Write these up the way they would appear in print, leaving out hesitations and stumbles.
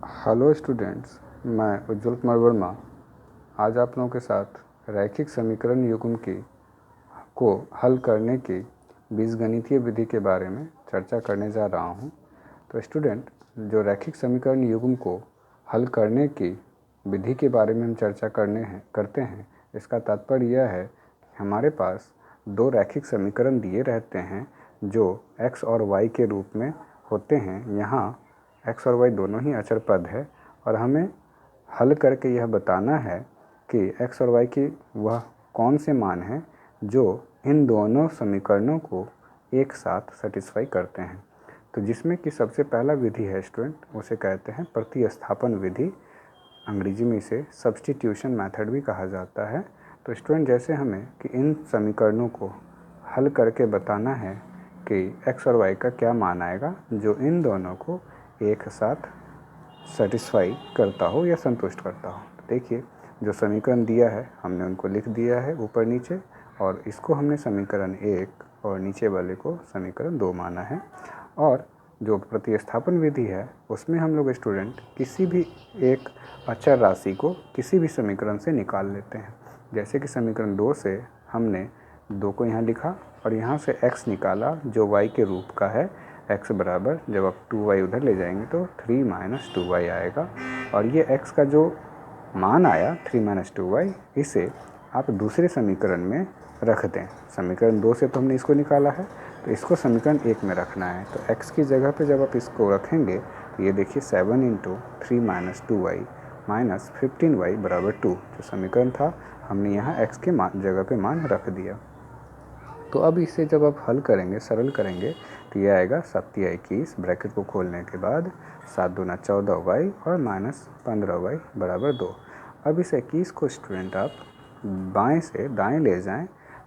Hello students, मैं उज्ज्वल कुमार वर्मा आज आप लोगों के साथ रैखिक समीकरण युग्म को हल करने की बीजगणितीय विधि के बारे में चर्चा करने जा रहा हूं। तो स्टूडेंट, जो रैखिक समीकरण युग्म को हल करने की विधि के बारे में हम चर्चा करते हैं, इसका तात्पर्य यह है कि हमारे पास दो रैखिक समीकरण दिए रहते हैं जो x और y के रूप में होते हैं। यहाँ x और y दोनों ही अचर पद है और हमें हल करके यह बताना है कि x और y की वह कौन से मान हैं जो इन दोनों समीकरणों को एक साथ सेटिस्फाई करते हैं। तो जिसमें कि सबसे पहला विधि है स्टूडेंट, उसे कहते हैं प्रतिस्थापन विधि। अंग्रेजी में इसे सब्स्टिट्यूशन मेथड भी कहा जाता है। तो स्टूडेंट, जैसे हमें कि इन समीकरणों को हल करके बताना है कि x और y का क्या मान आएगा जो इन दोनों को एक साथ सेटिस्फाई करता हो या संतुष्ट करता हो। तो देखिए, जो समीकरण दिया है हमने उनको लिख दिया है ऊपर नीचे, और इसको हमने समीकरण 1 और नीचे वाले को समीकरण 2 माना है। और जो प्रतिस्थापन विधि है उसमें हम लोग स्टूडेंट किसी भी एक अचर राशि को किसी भी समीकरण से निकाल लेते हैं। जैसे कि समीकरण 2 से हमने 2 को यहाँ लिखा और यहाँ से x निकाला जो y के रूप का है। x बराबर, जब आप 2y उधर ले जाएंगे तो 3 - 2y आएगा, और ये x का जो मान आया 3 - 2y, इसे आप दूसरे समीकरण में रख दें। समीकरण 2 से तो हमने इसको निकाला है, तो इसको समीकरण 1 में रखना है। तो x की जगह पे जब आप इसको रखेंगे तो ये देखिए 7 × 3 - 2y - 15y = 2 जो समीकरण था हमने यहाँ x के जगह पे मान रख दिया। तो अब इसे जब आप हल करेंगे, सरल करेंगे, तो ये आएगा 7 × 21 ब्रैकेट को खोलने के बाद 7 दूना 14y और -15y = 2। अब इस 21 को स्टूडेंट आप बाएं से दाएं ले जाएं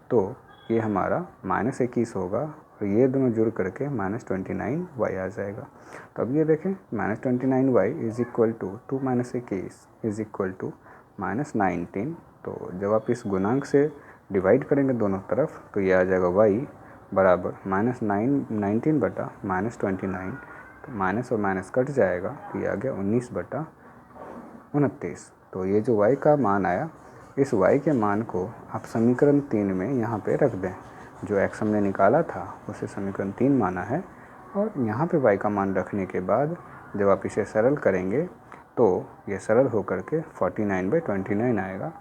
तो ये हमारा -21 होगा और ये दोनों जुड़ करके -29y आ जाएगा। तो अब ये देखें, -29y = 2 - 21 = -19। तो जब आप इस गुणांक से डिवाइड करेंगे दोनों तरफ तो ये आ जाएगा y बराबर -19 बटा -29। तो माइनस और माइनस कट जाएगा तो ये आ गया 19/29। तो ये जो y का मान आया, इस y के मान को आप समीकरण 3 में यहाँ पे रख दें। जो x हमने निकाला था उसे समीकरण 3 माना है, और यहाँ पे y का मान रखने के बाद जब आप इसे सरल करेंगे तो ये सरल होकर के 49/29 आएगा।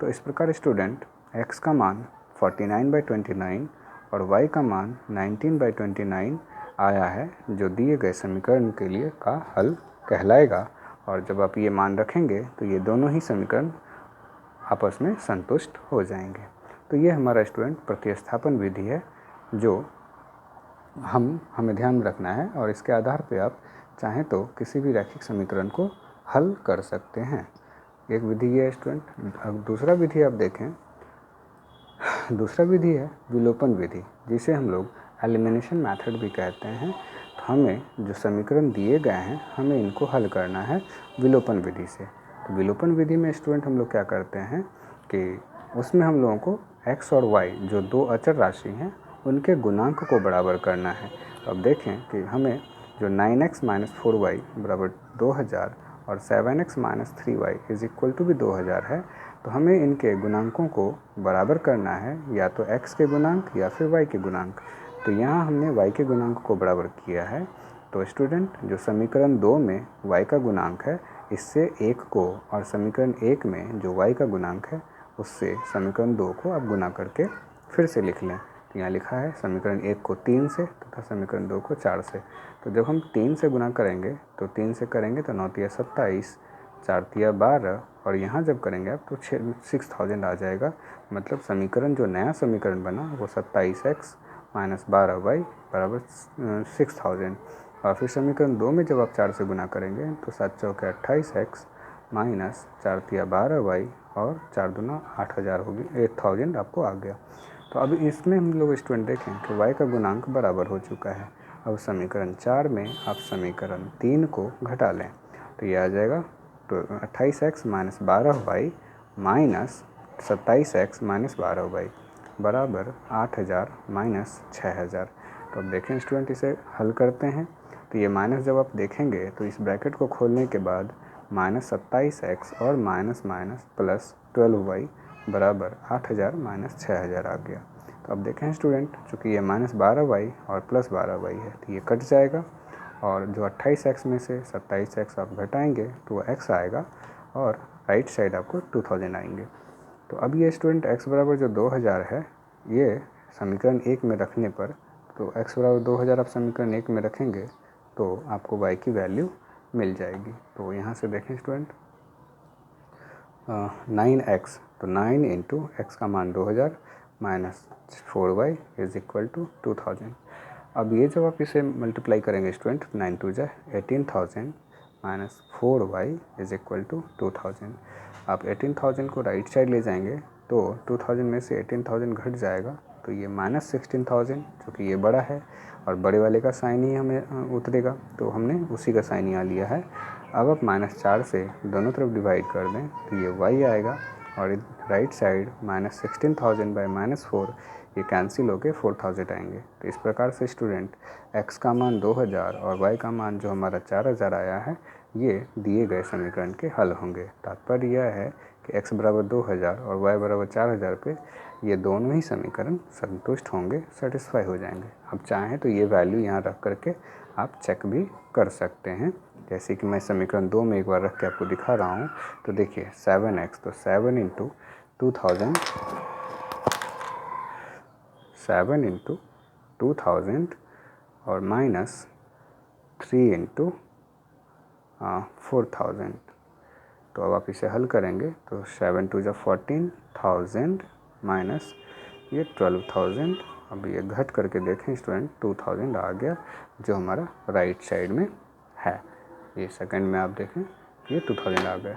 तो इस प्रकार स्टूडेंट, x का मान 49/29 और y का मान 19/29 आया है, जो दिए गए समीकरण के लिए का हल कहलाएगा। और जब आप ये मान रखेंगे तो ये दोनों ही समीकरण आपस में संतुष्ट हो जाएंगे। तो ये हमारा स्टूडेंट प्रतिस्थापन विधि है जो हमें ध्यान में रखना है, और इसके आधार पे आप चाहें तो किसी भी रैखिक समीकरण को हल कर सकते हैं। एक विधि ये है स्टूडेंट। अब दूसरा विधि आप देखें, दूसरा विधि है विलोपन विधि, जिसे हम लोग एलिमिनेशन मेथड भी कहते हैं। तो हमें जो समीकरण दिए गए हैं हमें इनको हल करना है विलोपन विधि से। तो विलोपन विधि में स्टूडेंट हम लोग क्या करते हैं कि उसमें हम लोगों को x और y जो दो अचर राशि हैं उनके गुणांक को बराबर करना है। तो अब देखें कि हमें जो 9x - 4y = 2000 और 7x - 3y = भी 2000 है, तो हमें इनके गुणांकों को बराबर करना है, या तो x के गुणांक या फिर y के गुणांक। तो यहाँ हमने y के गुणांक को बराबर किया है। तो स्टूडेंट, जो समीकरण 2 में y का गुणांक है, इससे 1 को, और समीकरण 1 में जो y का गुणांक है उससे समीकरण 2 को आप गुना करके फिर से लिख लें। तो यहाँ लिखा है समीकरण 1 को 3 से तथा समीकरण 2 को 4 से। तो जब हम 3 से गुना करेंगे तो 3 से करेंगे तो 9 × 27, 4 × 12, और यहाँ जब करेंगे आप तो 6000 आ जाएगा। मतलब समीकरण, जो नया समीकरण बना वो 27x - 12y = 6000। और फिर समीकरण 2 में जब आप 4 से गुना करेंगे तो 7 × 4 = 28x - 4 × 12y और 4 दूना 8000 होगी, 8000 आपको आ गया। तो अब इसमें हम लोग स्टूडेंट देखें कि y का गुणांक बराबर हो चुका है। अब समीकरण 4 में आप समीकरण 3 को घटा लें तो ये आ जाएगा तो 28x - 12y - 27x - 12y = 8000 - 6000। तो अब देखें स्टूडेंट, इसे हल करते हैं तो ये माइनस जब आप देखेंगे तो इस ब्रैकेट को खोलने के बाद -27x और माइनस माइनस प्लस 12y बराबर 8000 माइनस 6000 आ गया। तो अब देखें स्टूडेंट, चूँकि ये -12y और प्लस 12y है तो ये कट जाएगा और जो 28x में से 27x आप घटाएंगे तो वो x आएगा और राइट साइड आपको 2000 आएंगे। तो अब ये स्टूडेंट x बराबर जो 2000 है, ये समीकरण 1 में रखने पर, तो x बराबर 2000 आप समीकरण 1 में रखेंगे तो आपको y की वैल्यू मिल जाएगी। तो यहाँ से देखें स्टूडेंट 9x, तो 9 इंटू एक्स का मान 2000 minus 4y is equal to 2000। अब ये जब आप इसे मल्टीप्लाई करेंगे स्टूडेंट, 9 टू जा 18,000 minus 4y is equal to 2000। आप 18,000 को राइट साइड ले जाएंगे तो 2000 में से 18,000 घट जाएगा तो ये माइनस 16,000, क्योंकि ये बड़ा है और बड़े वाले का साइन ही हमें उतरेगा तो हमने उसी का साइन यहाँ लिया है। अब आप -4 से दोनों तरफ डिवाइड कर दें तो ये y आएगा और राइट साइड -16,000 बाई -4 ये कैंसिल होके 4000 आएंगे। तो इस प्रकार से स्टूडेंट x का मान 2000 और y का मान जो हमारा 4000 आया है ये दिए गए समीकरण के हल होंगे। तात्पर्य यह है कि x बराबर 2000 और y बराबर 4000 पे ये दोनों ही समीकरण संतुष्ट होंगे, सेटिस्फाई हो जाएंगे। आप चाहें तो ये वैल्यू यहाँ रख करके आप चेक भी कर सकते हैं, जैसे कि मैं समीकरण 2 में एक बार रख के आपको दिखा रहा हूँ। तो देखिए 7x, तो 7 इंटू 2000 और माइनस 3 इंटू 4000। तो अब आप इसे हल करेंगे तो 7 टू जा 14,000 माइनस ये 12,000। अब ये घट करके देखें स्टूडेंट 2000 आ गया जो हमारा राइट साइड में है। ये सेकंड में आप देखें ये 2000 आ गया।